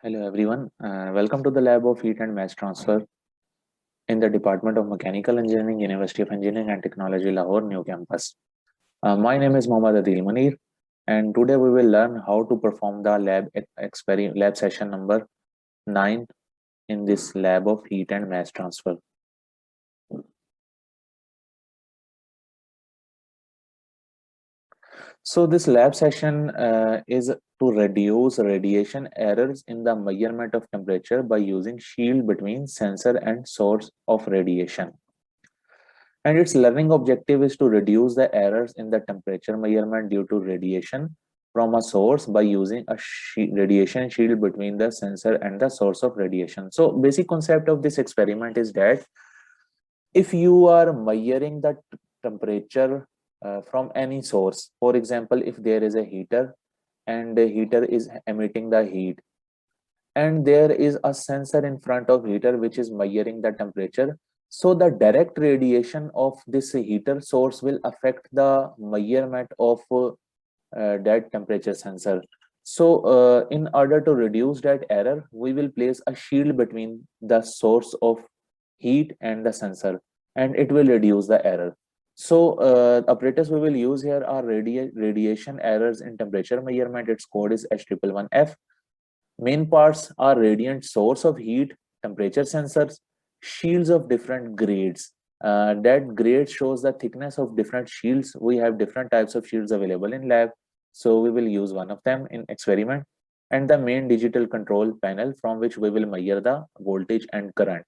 Hello everyone, welcome to the lab of heat and mass transfer in the Department of Mechanical Engineering, University of Engineering and Technology, Lahore, New Campus. My name is Mohammad Adil Munir, and today we will learn how to perform the lab session number 9 in this lab of heat and mass transfer. So this lab session is to reduce radiation errors in the measurement of temperature by using shield between sensor and source of radiation. And its learning objective is to reduce the errors in the temperature measurement due to radiation from a source by using a radiation shield between the sensor and the source of radiation. So basic concept of this experiment is that if you are measuring the temperature from any source, for example, if there is a heater and the heater is emitting the heat, and there is a sensor in front of heater which is measuring the temperature, so the direct radiation of this heater source will affect the measurement of that temperature sensor. So in order to reduce that error, we will place a shield between the source of heat and the sensor, and it will reduce the error. So operators we will use here are radiation errors in temperature measurement. Its code is H111F. Main parts are radiant source of heat, temperature sensors, shields of different grades. That grade shows the thickness of different shields. We have different types of shields available in lab, so we will use one of them in experiment. And the main digital control panel from which we will measure the voltage and current.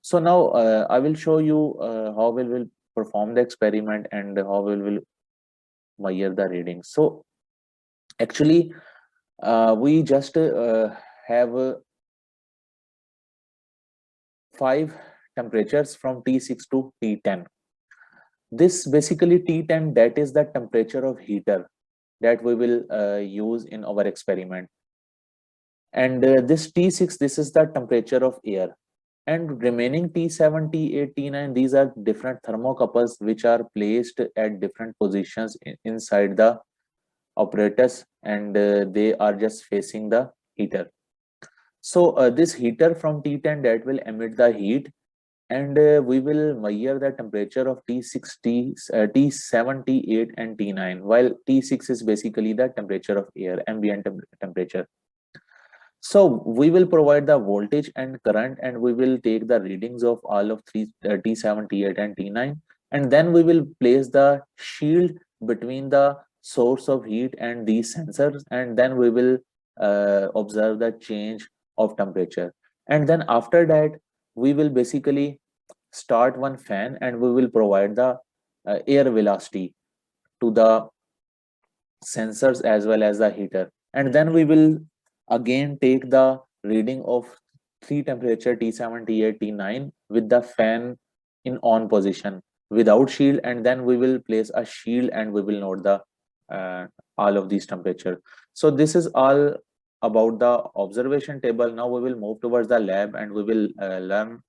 So now I will show you how we will perform the experiment and how we will measure the readings. So actually we just have 5 temperatures from T6 to T10. This basically T10, that is the temperature of heater that we will use in our experiment. And this T6, this is the temperature of air. And remaining T7, T8, T9, these are different thermocouples which are placed at different positions inside the apparatus, and they are just facing the heater. So this heater from T10 that will emit the heat, and we will measure the temperature of T6, T7, T8 and T9, while T6 is basically the temperature of air, ambient temperature. So we will provide the voltage and current, and we will take the readings of all of three T7, T8 and T9, and then we will place the shield between the source of heat and these sensors, and then we will observe the change of temperature. And then after that, we will basically start one fan, and we will provide the air velocity to the sensors as well as the heater. And then we will again take the reading of 3 temperature T7, T8, T9 with the fan in on position without shield, and then we will place a shield and we will note the all of these temperature. So this is all about the observation table. Now we will move towards the lab, and we will learn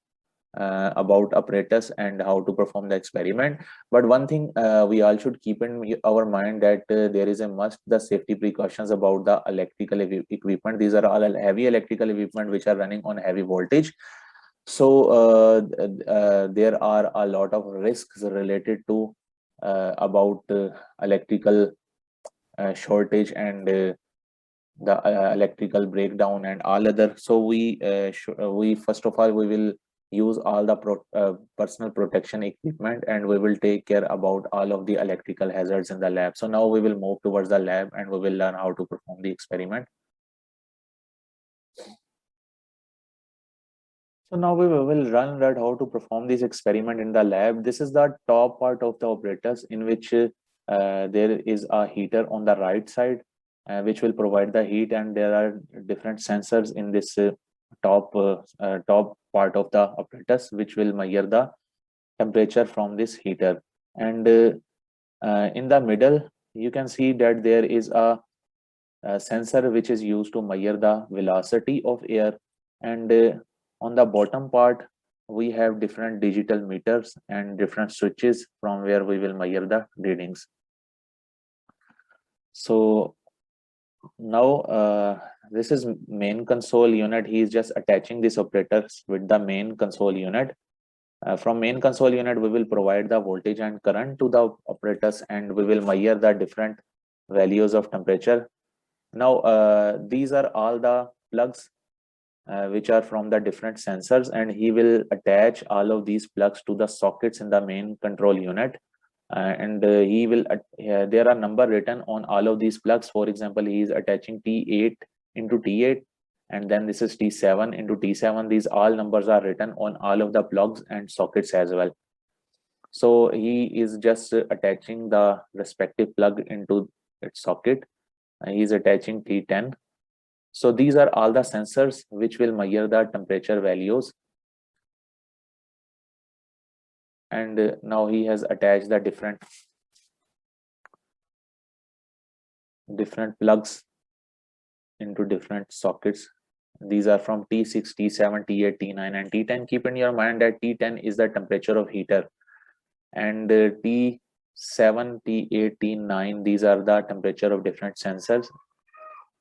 about apparatus and how to perform the experiment. But one thing we all should keep in our mind, that there is a must the safety precautions about the electrical equipment. These are all heavy electrical equipment which are running on heavy voltage. So there are a lot of risks related to about electrical shortage and the electrical breakdown and all other. So we first of all we will use all the personal protection equipment, and we will take care about all of the electrical hazards in the lab. So now we will move towards the lab, and we will learn how to perform the experiment. So now we will learn that how to perform this experiment in the lab. This is the top part of the apparatus, in which there is a heater on the right side, which will provide the heat, and there are different sensors in this top part of the apparatus, which will measure the temperature from this heater. And in the middle, you can see that there is a sensor which is used to measure the velocity of air. And on the bottom part, we have different digital meters and different switches from where we will measure the readings. So now this is main console unit. He is just attaching these operators with the main console unit. From main console unit, we will provide the voltage and current to the operators, and we will measure the different values of temperature. Now, these are all the plugs which are from the different sensors, and he will attach all of these plugs to the sockets in the main control unit. And he will there are number written on all of these plugs. For example, he is attaching T8 into T8, and then this is T7 into T7. These all numbers are written on all of the plugs and sockets as well. So he is just attaching the respective plug into its socket. He is attaching T10. So these are all the sensors which will measure the temperature values. And now he has attached the different plugs into different sockets. These are from T6, T7, T8, T9, and T10. Keep in your mind that T10 is the temperature of heater, and T7, T8, T9, these are the temperature of different sensors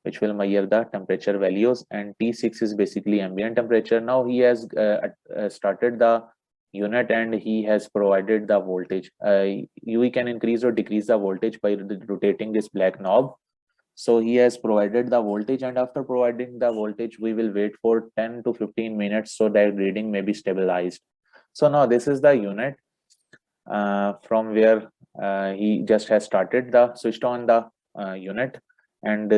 which will measure the temperature values, and T6 is basically ambient temperature. Now he has started the unit, and he has provided the voltage. We can increase or decrease the voltage by rotating this black knob. So he has provided the voltage, and after providing the voltage, we will wait for 10 to 15 minutes so that reading may be stabilized. So now this is the unit from where he just has started the switched on the unit, and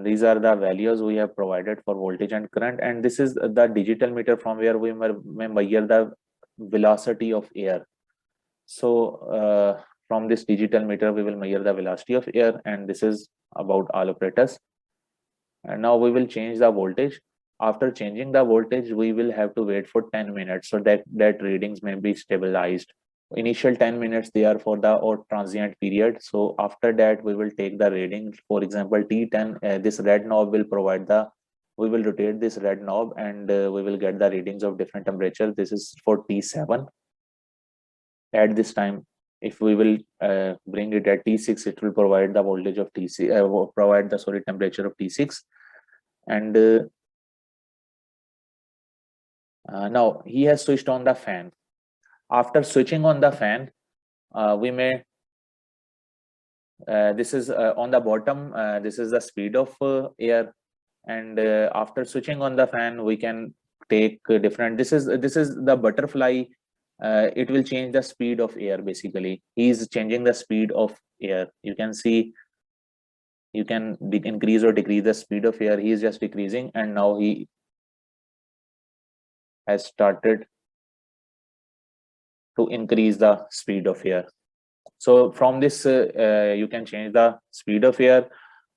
these are the values we have provided for voltage and current. And this is the digital meter from where we may measure the velocity of air. So from this digital meter, we will measure the velocity of air, and this is about all operators. And now we will change the voltage. After changing the voltage, we will have to wait for 10 minutes so that readings may be stabilized. Initial 10 minutes they are for the or transient period. So after that, we will take the reading. For example, T10, this red knob will provide the, we will rotate this red knob, and we will get the readings of different temperature. This is for T7. At this time, if we will bring it at T6, it will provide the voltage of T6, provide the temperature of T6. And now he has switched on the fan. After switching on the fan, we may this is on the bottom, this is the speed of air, and after switching on the fan, we can take different, this is the butterfly. It will change the speed of air. Basically, he is changing the speed of air. You can see, you can increase or decrease the speed of air. He is just decreasing, and now he has started to increase the speed of air. So from this, you can change the speed of air.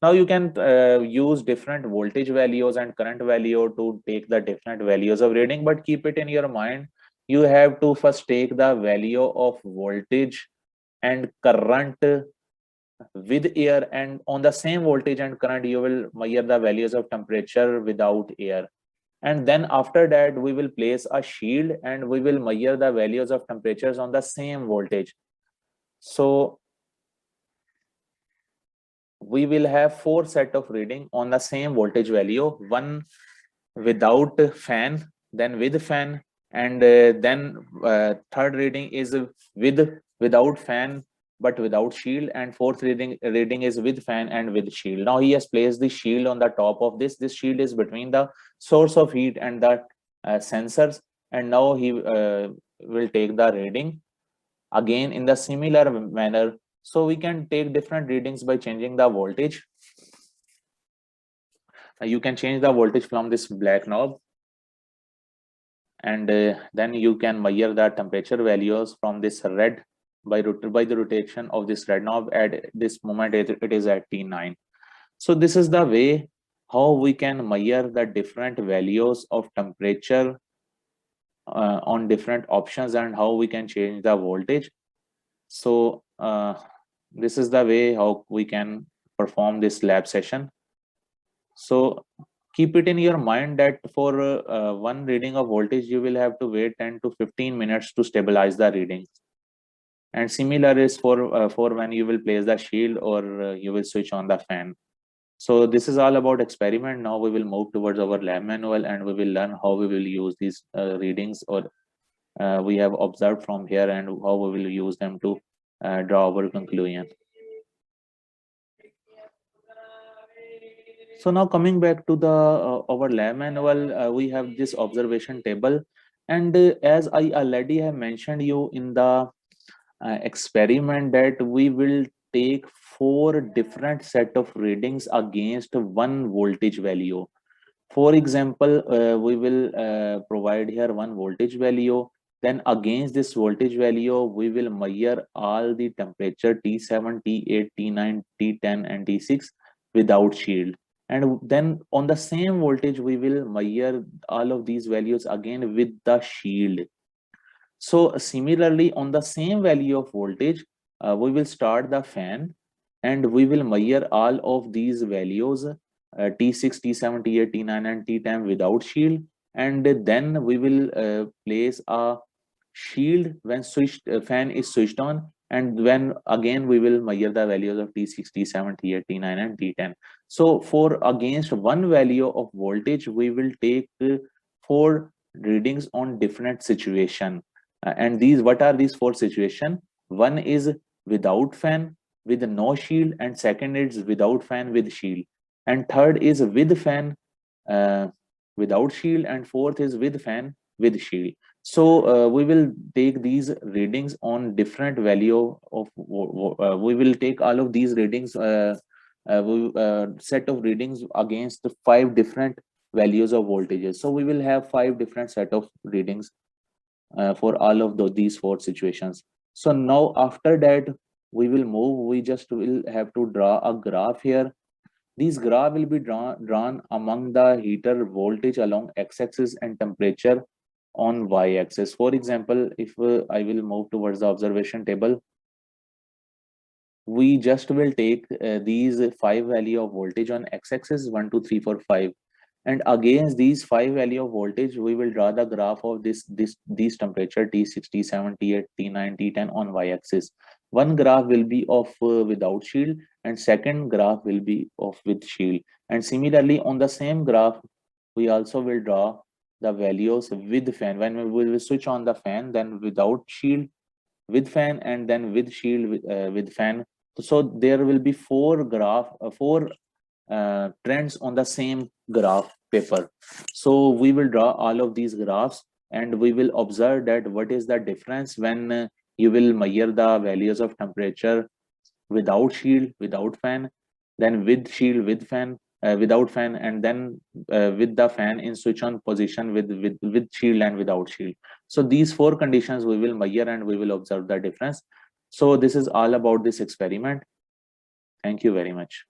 Now you can use different voltage values and current value to take the different values of reading, but keep it in your mind, you have to first take the value of voltage and current with air, and on the same voltage and current, you will measure the values of temperature without air. And then after that, we will place a shield, and we will measure the values of temperatures on the same voltage. So we will have 4 set of reading on the same voltage value, one without fan, then with fan, and then third reading is without fan but without shield, and fourth reading is with fan and with shield. Now he has placed the shield on the top of this. This shield is between the source of heat and the sensors, and now he will take the reading again in the similar manner. So we can take different readings by changing the voltage. You can change the voltage from this black knob, and then you can measure the temperature values from this red by the rotation of this red knob. At this moment, it is at T9. So this is the way how we can measure the different values of temperature on different options, and how we can change the voltage. So this is the way how we can perform this lab session. So keep it in your mind that for one reading of voltage, you will have to wait 10 to 15 minutes to stabilize the reading. And similar is for when you will place the shield or you will switch on the fan. So this is all about experiment. Now we will move towards our lab manual and we will learn how we will use these readings or we have observed from here and how we will use them to draw our conclusion. So now coming back to the our lab manual, we have this observation table, and as I already have mentioned you in the experiment that we will take 4 different set of readings against one voltage value. For example, we will provide here one voltage value. Then against this voltage value, we will measure all the temperature T7, T8, T9, T10, and T6 without shield. And then on the same voltage, we will measure all of these values again with the shield. So similarly, on the same value of voltage, we will start the fan and we will measure all of these values T6, T7, T8, T9, and T10 without shield. And then we will place a shield when fan is switched on. And when again we will measure the values of T6, T7, T8, T9, and T10. So for against one value of voltage, we will take 4 readings on different situation. And these, what are these 4 situations? One is without fan with no shield, and second is without fan with shield, and third is with fan uh, without shield, and fourth is with fan with shield. So we will take these readings on different value of we will take all of these readings set of readings against 5 different values of voltages. So we will have 5 different set of readings for all of these 4 situations. So now after that we will move, we just will have to draw a graph here. These graph will be drawn among the heater voltage along x-axis and temperature on y-axis. For example, if I will move towards the observation table, we just will take these 5 value of voltage on x-axis 1 2 3 4 5, and against these 5 value of voltage we will draw the graph of these temperature T6, T7, T8, T9, T10 on y-axis. One graph will be of without shield, and second graph will be of with shield. And similarly on the same graph we also will draw the values with fan. When we will switch on the fan, then without shield, with fan, and then with shield with fan. So there will be 4 trends on the same graph paper. So we will draw all of these graphs and we will observe that what is the difference when you will measure the values of temperature without shield, without fan, then with shield, with fan, without fan, and then with the fan in switch on position with shield and without shield. So these 4 conditions we will measure and we will observe the difference. So this is all about this experiment. Thank you very much.